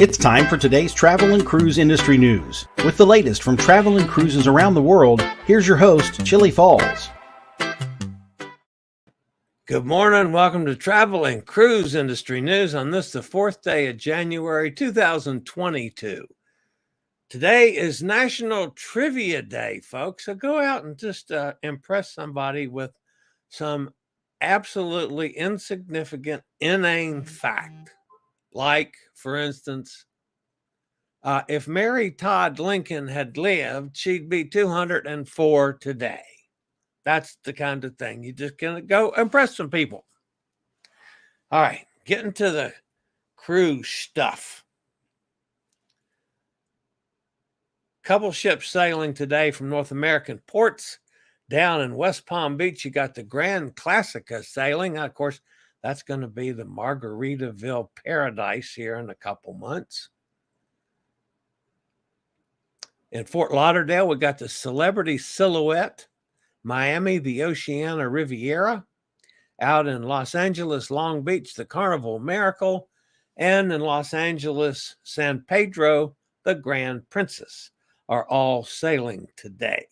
It's time for today's travel and cruise industry news. With the latest from travel and cruises around the world, here's your host, Chillie Falls. Good morning. Welcome to Travel and Cruise Industry News on this, the 4th day of January, 2022. Today is National Trivia Day, folks. So go out and just impress somebody with some absolutely insignificant, inane fact. Like, for instance, if Mary Todd Lincoln had lived, she'd be 204 today. That's the kind of thing. You just gonna go impress some people. All right, getting to the cruise stuff. Couple ships sailing today from North American ports. Down in West Palm Beach, you got the Grand Classica sailing. Of course, that's going to be the Margaritaville paradise here in a couple months. In Fort Lauderdale, we got the Celebrity Silhouette. Miami, the Oceania Riviera. Out in Los Angeles, Long Beach, the Carnival Miracle. And in Los Angeles, San Pedro, the Grand Princess are all sailing today.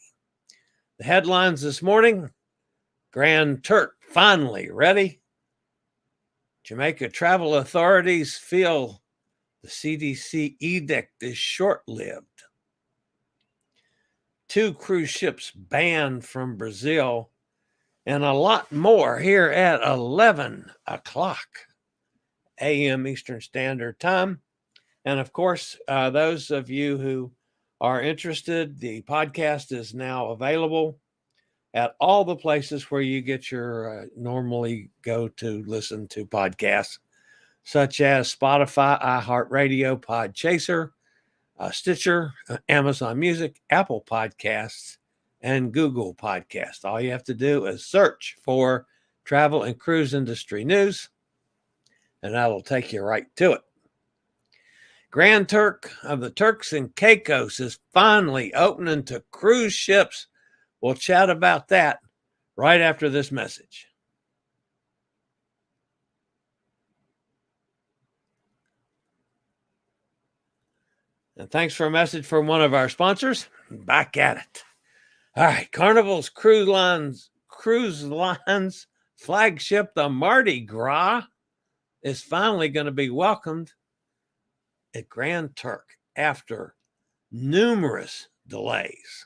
The headlines this morning: Grand Turk finally ready. Jamaica travel authorities feel the CDC edict is short-lived. 2 cruise ships banned from Brazil, and a lot more here at 11 o'clock a.m. Eastern Standard Time. And of course, those of you who are interested, the podcast is now available at all the places where you get your normally go to listen to podcasts, such as Spotify, iHeartRadio, Podchaser, Stitcher, Amazon Music, Apple Podcasts, and Google Podcasts. All you have to do is search for Travel and Cruise Industry News, and that'll take you right to it. Grand Turk of the Turks and Caicos is finally opening to cruise ships. We'll chat about that right after this message. And thanks for a message from one of our sponsors. Back at it. All right, Carnival's cruise lines flagship, the Mardi Gras, is finally going to be welcomed at Grand Turk after numerous delays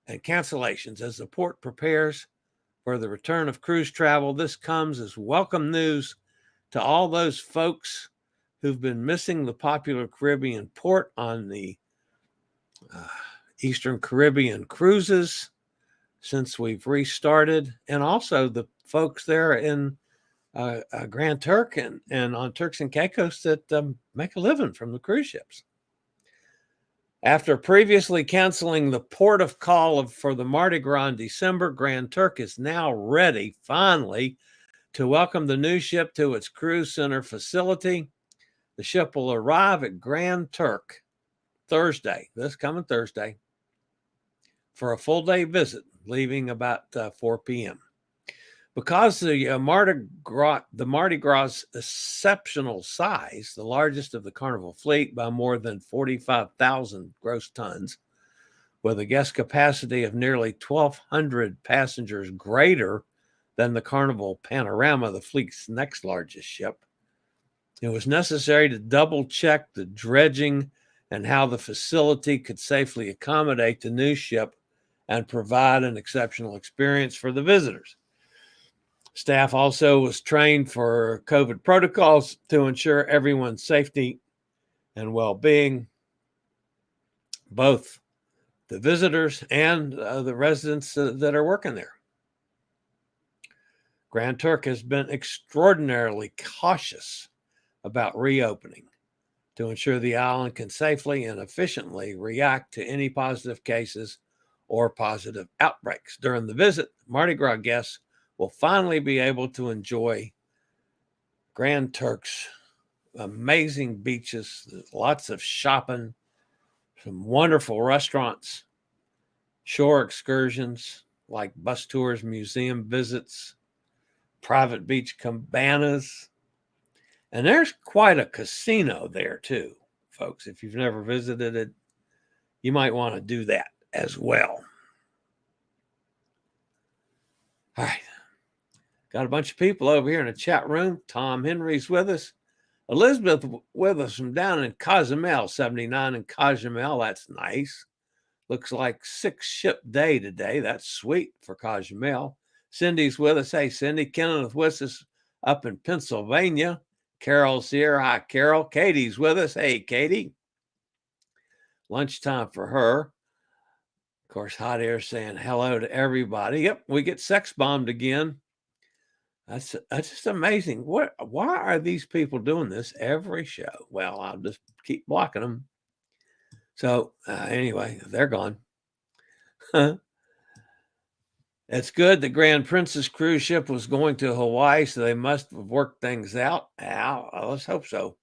and cancellations as the port prepares for the return of cruise travel. This comes as welcome news to all those folks who've been missing the popular Caribbean port on the Eastern Caribbean cruises since we've restarted, and also the folks there in Grand Turk and on Turks and Caicos that make a living from the cruise ships. After previously canceling the port of call for the Mardi Gras in December, Grand Turk is now ready, finally, to welcome the new ship to its cruise center facility. The ship will arrive at Grand Turk Thursday, this coming Thursday, for a full-day visit, leaving about 4 p.m. Because the Mardi Gras' exceptional size, the largest of the Carnival fleet by more than 45,000 gross tons, with a guest capacity of nearly 1,200 passengers greater than the Carnival Panorama, the fleet's next largest ship, it was necessary to double-check the dredging and how the facility could safely accommodate the new ship and provide an exceptional experience for the visitors. Staff also was trained for COVID protocols to ensure everyone's safety and well-being, both the visitors and the residents that are working there. Grand Turk has been extraordinarily cautious about reopening to ensure the island can safely and efficiently react to any positive cases or positive outbreaks. During the visit, Mardi Gras guests will finally be able to enjoy Grand Turk's amazing beaches, lots of shopping, some wonderful restaurants, shore excursions like bus tours, museum visits, private beach cabanas, and there's quite a casino there too. folks. If you've never visited it, you might want to do that as well. All right. Got a bunch of people over here in the chat room. Tom Henry's with us. Elizabeth with us from down in Cozumel, 79 in Cozumel. That's nice. Looks like 6-ship day today. That's sweet for Cozumel. Cindy's with us. Hey, Cindy. Kenneth with us up in Pennsylvania. Carol's here. Hi, Carol. Katie's with us. Hey, Katie. Lunchtime for her. Of course, Hot Air saying hello to everybody. Yep, we get sex bombed again. That's just amazing. Why are these people doing this every show? Well, I'll just keep blocking them. So anyway, they're gone. It's good the Grand Princess cruise ship was going to Hawaii, so they must have worked things out. Let's hope so.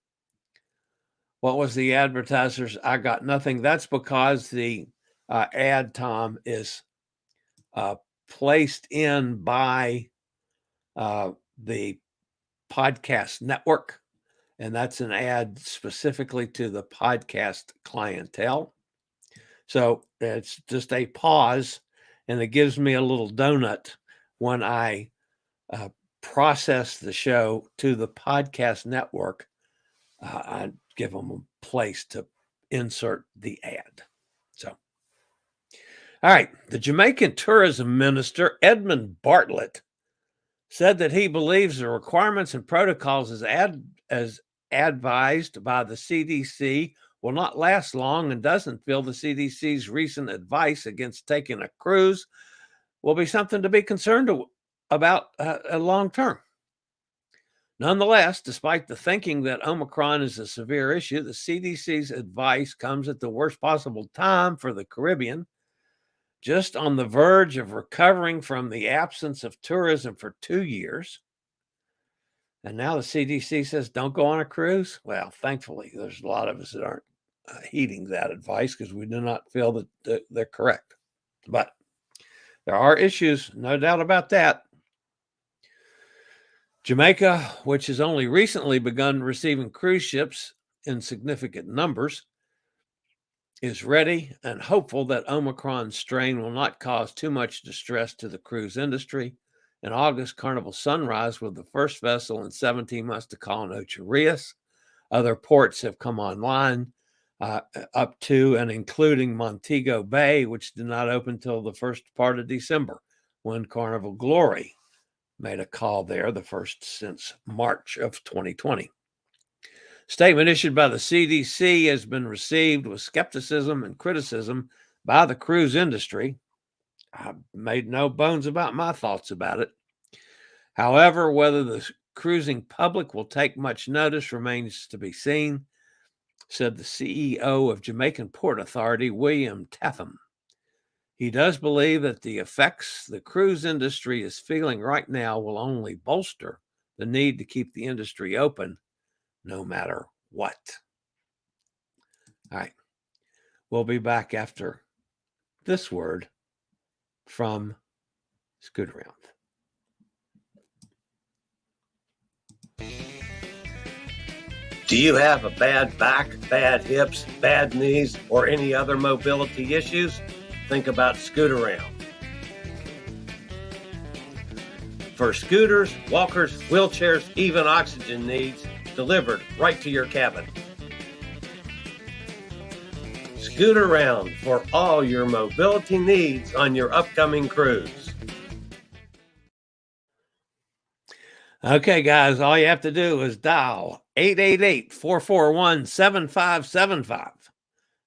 What was the advertisers? I got nothing. That's because the ad, Tom, is placed in by the podcast network, and that's an ad specifically to the podcast clientele. So it's just a pause, and it gives me a little donut when I process the show to the podcast network. I give them a place to insert the ad. So, all right, the Jamaican tourism minister, Edmund Bartlett, said that he believes the requirements and protocols as advised by the CDC will not last long, and doesn't feel the CDC's recent advice against taking a cruise will be something to be concerned about long term. Nonetheless, despite the thinking that Omicron is a severe issue, the CDC's advice comes at the worst possible time for the Caribbean, just on the verge of recovering from the absence of tourism for 2 years. And now the CDC says, don't go on a cruise. Well, thankfully, there's a lot of us that aren't heeding that advice because we do not feel that they're correct. But there are issues, no doubt about that. Jamaica, which has only recently begun receiving cruise ships in significant numbers, is ready and hopeful that Omicron strain will not cause too much distress to the cruise industry. In August, Carnival Sunrise was the first vessel in 17 months to call in Oceania. Other ports have come online up to and including Montego Bay, which did not open until the first part of December, when Carnival Glory made a call there, the first since March of 2020. Statement issued by the CDC has been received with skepticism and criticism by the cruise industry. I've made no bones about my thoughts about it. However, whether the cruising public will take much notice remains to be seen, said the CEO of Jamaican Port Authority, William Tatham. He does believe that the effects the cruise industry is feeling right now will only bolster the need to keep the industry open no matter what. All right. We'll be back after this word from Scoot Around. Do you have a bad back, bad hips, bad knees, or any other mobility issues? Think about Scoot Around. For scooters, walkers, wheelchairs, even oxygen needs, delivered right to your cabin. Scoot Around for all your mobility needs on your upcoming cruise. Okay, guys, all you have to do is dial 888-441-7575.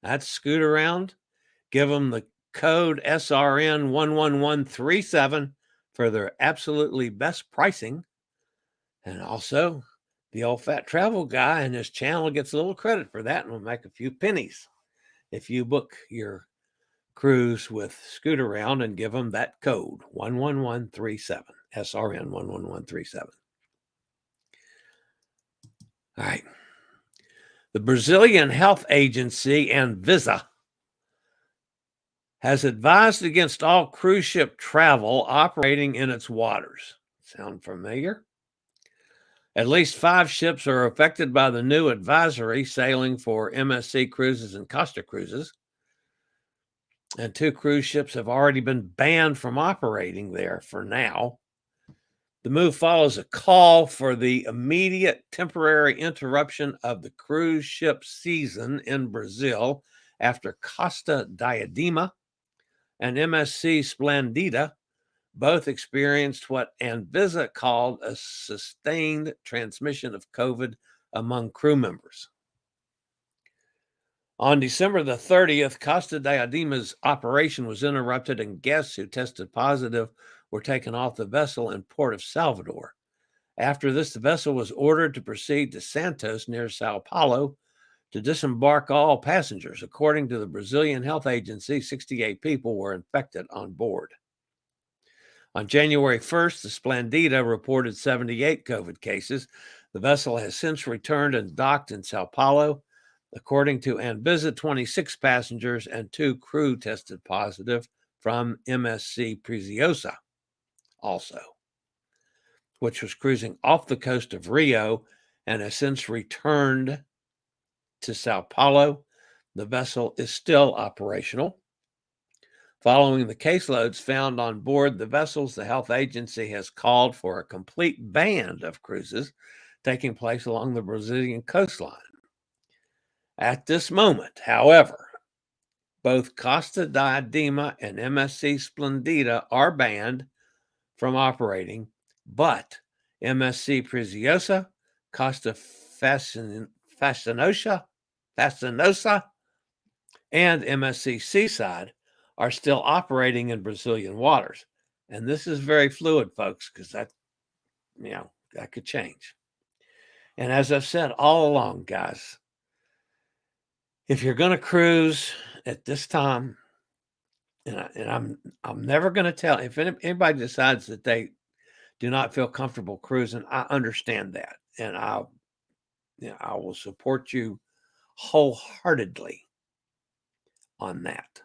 That's Scoot Around. Give them the code SRN 11137 for their absolutely best pricing. And also, the old fat travel guy and his channel gets a little credit for that and will make a few pennies if you book your cruise with Scoot Around and give them that code 11137, SRN 11137. All right. The Brazilian Health Agency and Visa has advised against all cruise ship travel operating in its waters. Sound familiar? At least 5 ships are affected by the new advisory sailing for MSC Cruises and Costa Cruises. And 2 cruise ships have already been banned from operating there for now. The move follows a call for the immediate temporary interruption of the cruise ship season in Brazil after Costa Diadema and MSC Splendida both experienced what Anvisa called a sustained transmission of COVID among crew members. On December the 30th, Costa Diadema's operation was interrupted and guests who tested positive were taken off the vessel in Port of Salvador. After this, the vessel was ordered to proceed to Santos near Sao Paulo to disembark all passengers. According to the Brazilian health agency, 68 people were infected on board. On January 1st, the Splendida reported 78 COVID cases. The vessel has since returned and docked in Sao Paulo. According to Anvisa, 26 passengers and 2 crew tested positive from MSC Preciosa also, which was cruising off the coast of Rio and has since returned to Sao Paulo. The vessel is still operational. Following the caseloads found on board the vessels, the health agency has called for a complete ban of cruises taking place along the Brazilian coastline. At this moment, however, both Costa Diadema and MSC Splendida are banned from operating, but MSC Preciosa, Costa Fascinosa, and MSC Seaside are still operating in Brazilian waters. And this is very fluid, folks, because that could change. And as I've said all along, guys, if you're going to cruise at this time, and I'm never going to tell, if anybody decides that they do not feel comfortable cruising, I understand that. And I will support you wholeheartedly on that.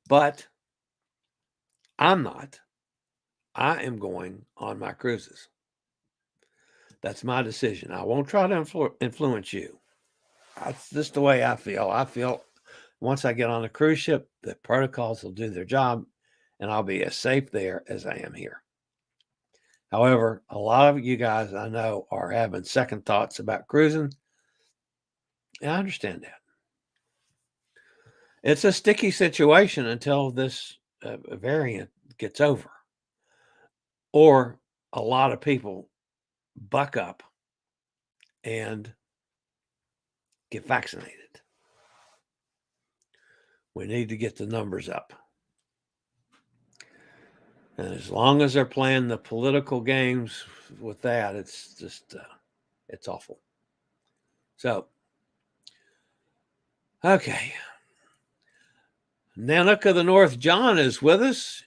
But I'm not. I am going on my cruises. That's my decision. I won't try to influence you. That's just the way I feel. I feel once I get on a cruise ship, the protocols will do their job, and I'll be as safe there as I am here. However, a lot of you guys I know are having second thoughts about cruising. And I understand that. It's a sticky situation until this variant gets over, or a lot of people buck up and get vaccinated. We need to get the numbers up. And as long as they're playing the political games with that, it's just, it's awful. So, okay. Nanook of the North John is with us.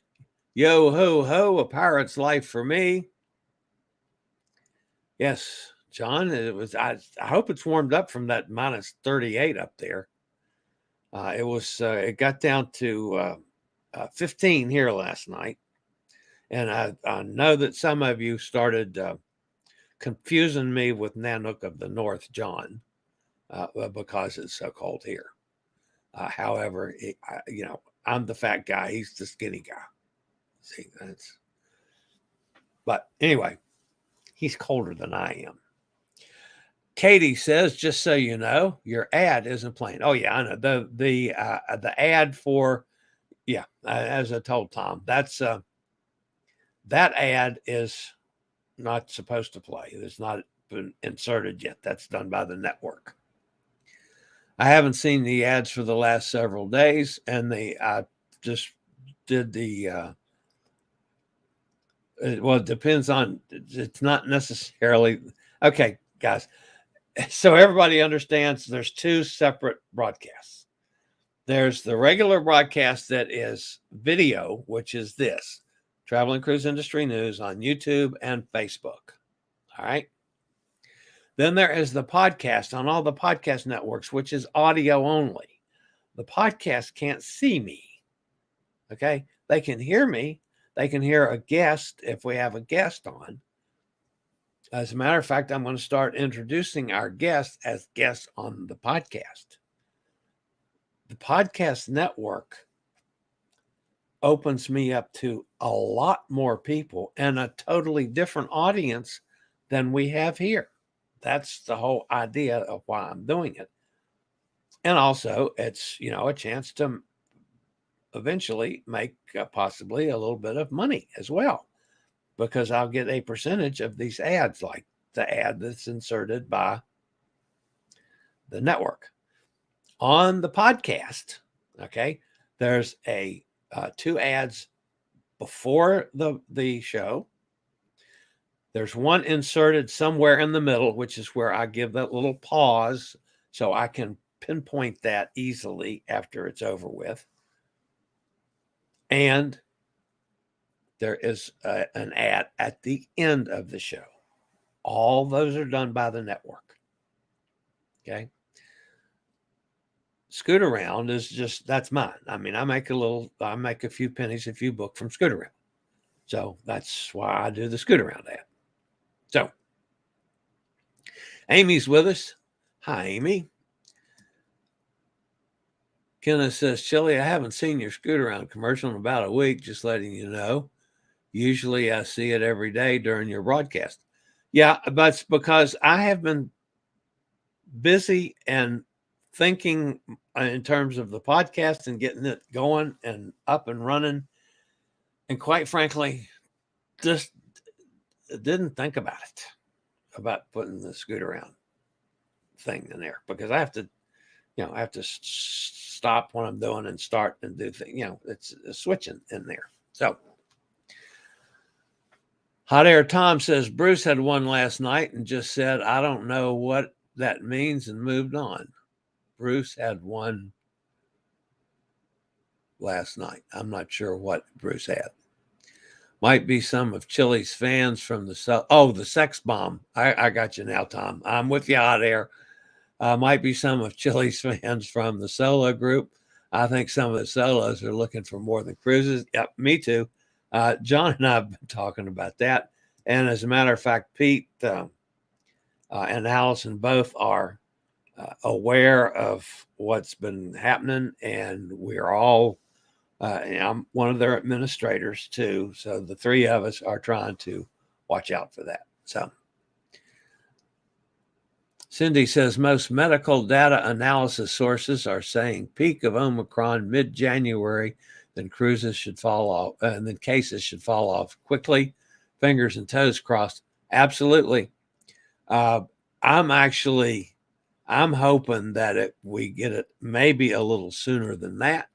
Yo ho ho, a pirate's life for me. Yes, John, it was. I hope it's warmed up from that minus 38 up there. It got down to 15 here last night. And I know that some of you started confusing me with Nanook of the North John because it's so cold here. However, I'm the fat guy. He's the skinny guy. See, but anyway, he's colder than I am. Katie says, just so you know, your ad isn't playing. Oh yeah, I know the ad for, as I told Tom, that's that ad is not supposed to play. It's not been inserted yet. That's done by the network. I haven't seen the ads for the last several days, and I just did the. It depends on. It's not necessarily okay, guys. So everybody understands there's 2 separate broadcasts. There's the regular broadcast that is video, which is this Travel and Cruise Industry News on YouTube and Facebook. All right. Then there is the podcast on all the podcast networks, which is audio only. The podcast can't see me. Okay. They can hear me. they can hear a guest if we have a guest on. As a matter of fact, I'm going to start introducing our guests as guests on the podcast. The podcast network opens me up to a lot more people and a totally different audience than we have here. That's the whole idea of why I'm doing it. And also, it's, a chance to eventually make possibly a little bit of money as well, because I'll get a percentage of these ads, like the ad that's inserted by the network. On the podcast, okay, there's a 2 ads before the show. There's one inserted somewhere in the middle, which is where I give that little pause so I can pinpoint that easily after it's over with. And there is an ad at the end of the show. All those are done by the network. Okay. Scoot Around is just, that's mine. I mean, I make a few pennies if you book from Scoot Around. So that's why I do the Scoot Around ad. So Amy's with us. Hi, Amy. Kenneth says, Chillie, I haven't seen your Scoot Around commercial in about a week, just letting you know. Usually I see it every day during your broadcast. Yeah, but it's because I have been busy and thinking in terms of the podcast and getting it going and up and running. And quite frankly, just didn't think about it, about putting the Scoot Around thing in there, because I have to, stop what I'm doing and start and do things, it's switching in there. So Hot Air Tom says, Bruce had one last night and just said, I don't know what that means, and moved on. Bruce had one last night. I'm not sure what Bruce had. Might be some of Chillie's fans from the sex bomb. I got you now, Tom. I'm with you, Hot Air. Might be some of Chillie's fans from the solo group. I think some of the solos are looking for more than cruises. Yep, me too. John and I have been talking about that. And as a matter of fact, Pete and Allison both are aware of what's been happening, and we're all, I'm one of their administrators too. So the 3 of us are trying to watch out for that. So Cindy says, most medical data analysis sources are saying peak of Omicron mid-January, then cruises should fall off, and then cases should fall off quickly. Fingers and toes crossed. Absolutely. I'm hoping that we get it maybe a little sooner than that.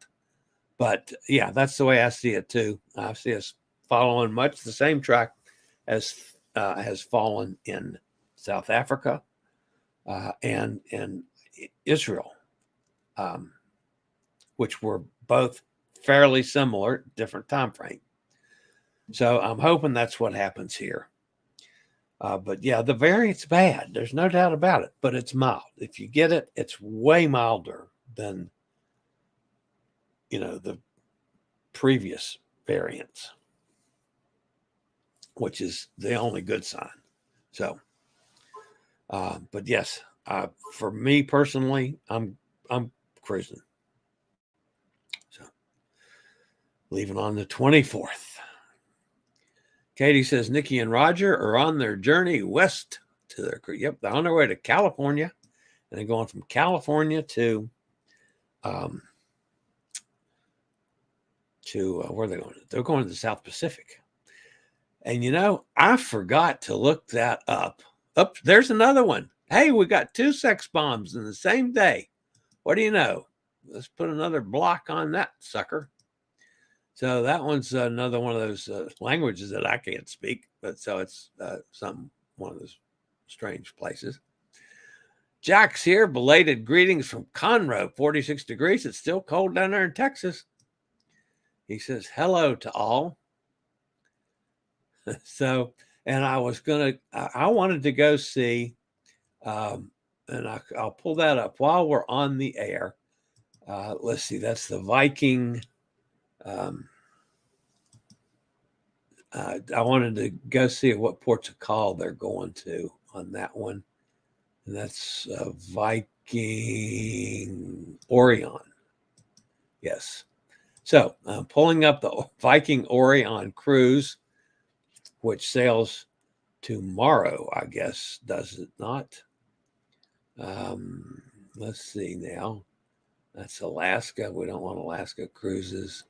But yeah, that's the way I see it too. I see us following much the same track as has fallen in South Africa and in Israel, which were both fairly similar, different time frame. So I'm hoping that's what happens here. But yeah, the variant's bad. There's no doubt about it, but it's mild. If you get it, it's way milder than, the previous variants, which is the only good sign. So, but yes, for me personally, I'm cruising. So leaving on the 24th. Katie says Nikki and Roger are on their journey west to their cruise. Yep, they're on their way to California, and they're going from California to where are they going? They're going to the South Pacific. And I forgot to look that up. There's another one. Hey, we got 2 sex bombs in the same day. What do you know? Let's put another block on that sucker. So that one's another one of those languages that I can't speak, but so it's one of those strange places. Jack's here. Belated greetings from Conroe, 46 degrees. It's still cold down there in Texas. He says hello to all. So, and I wanted to go see, and I'll pull that up while we're on the air. Let's see, that's the Viking. I wanted to go see what ports of call they're going to on that one. And that's Viking Orion. Yes. So I'm pulling up the Viking Orion cruise, which sails tomorrow, I guess, does it not? Let's see now. That's Alaska. We don't want Alaska cruises.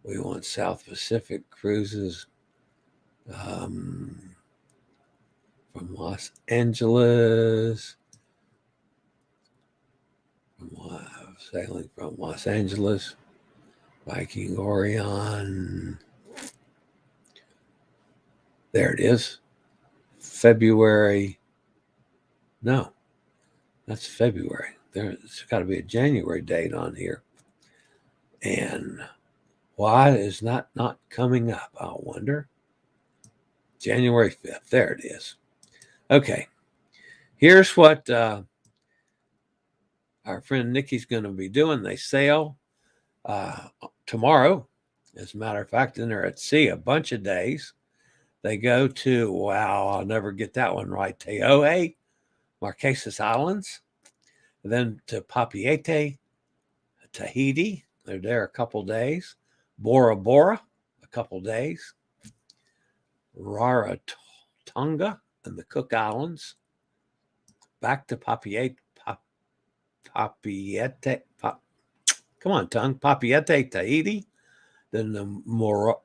We want South Pacific cruises. From Los Angeles. Sailing from Los Angeles. Viking Orion. There it is. February. No, that's February. There's got to be a January date on here. And why is that not coming up? I wonder. January 5th. There it is. Okay. Here's what our friend Nikki's going to be doing. They sail tomorrow. As a matter of fact, and they're at sea a bunch of days. They go to, wow, I'll never get that one right, Taohae, Marquesas Islands, then to Papeete, Tahiti. They're there a couple days. Bora Bora, a couple days. Rarotonga and the Cook Islands. Back to Papeete. Come on, tongue. Papeete, Tahiti. Then the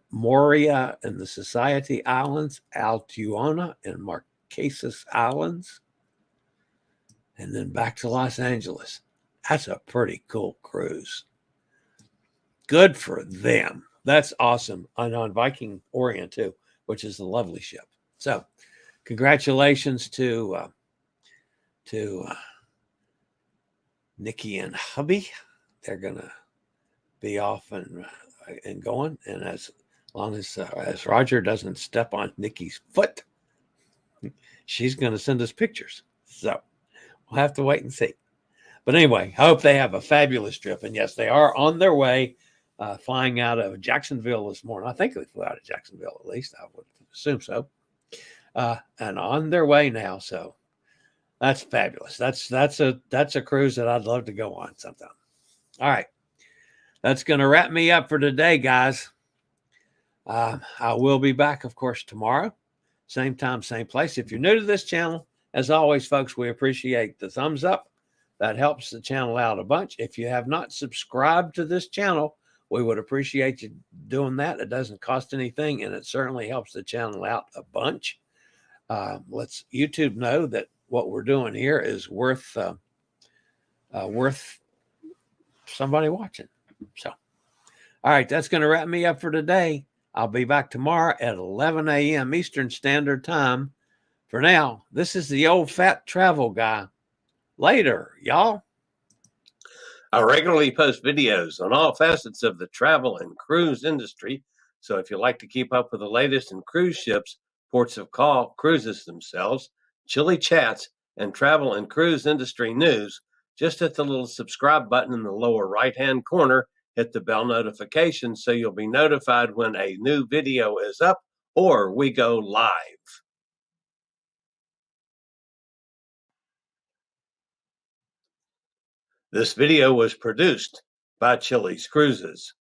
Moria and the Society Islands, Altuona and Marquesas Islands, and then back to Los Angeles. That's a pretty cool cruise. Good for them. That's awesome. And on Viking Orion too, which is a lovely ship. So, congratulations to Nikki and hubby. They're gonna be off and going, and as long as Roger doesn't step on Nikki's foot, she's going to send us pictures. So we'll have to wait and see. But anyway, I hope they have a fabulous trip. And yes, they are on their way, flying out of Jacksonville this morning. I think they flew out of Jacksonville, at least I would assume so. And on their way now. So that's fabulous. That's a cruise that I'd love to go on sometime. All right. That's going to wrap me up for today, guys. I will be back, of course, tomorrow. Same time, same place. If you're new to this channel, as always, folks, we appreciate the thumbs up. That helps the channel out a bunch. If you have not subscribed to this channel, we would appreciate you doing that. It doesn't cost anything, and it certainly helps the channel out a bunch. Let's YouTube know that what we're doing here is worth somebody watching. So, all right, that's going to wrap me up for today. I'll be back tomorrow at 11 a.m. Eastern Standard Time. For now, this is the old fat travel guy. Later, y'all. I regularly post videos on all facets of the travel and cruise industry. So if you like to keep up with the latest in cruise ships, ports of call, cruises themselves, Chillie chats, and travel and cruise industry news, just hit the little subscribe button in the lower right-hand corner, hit the bell notification so you'll be notified when a new video is up or we go live. This video was produced by Chillie's Cruises.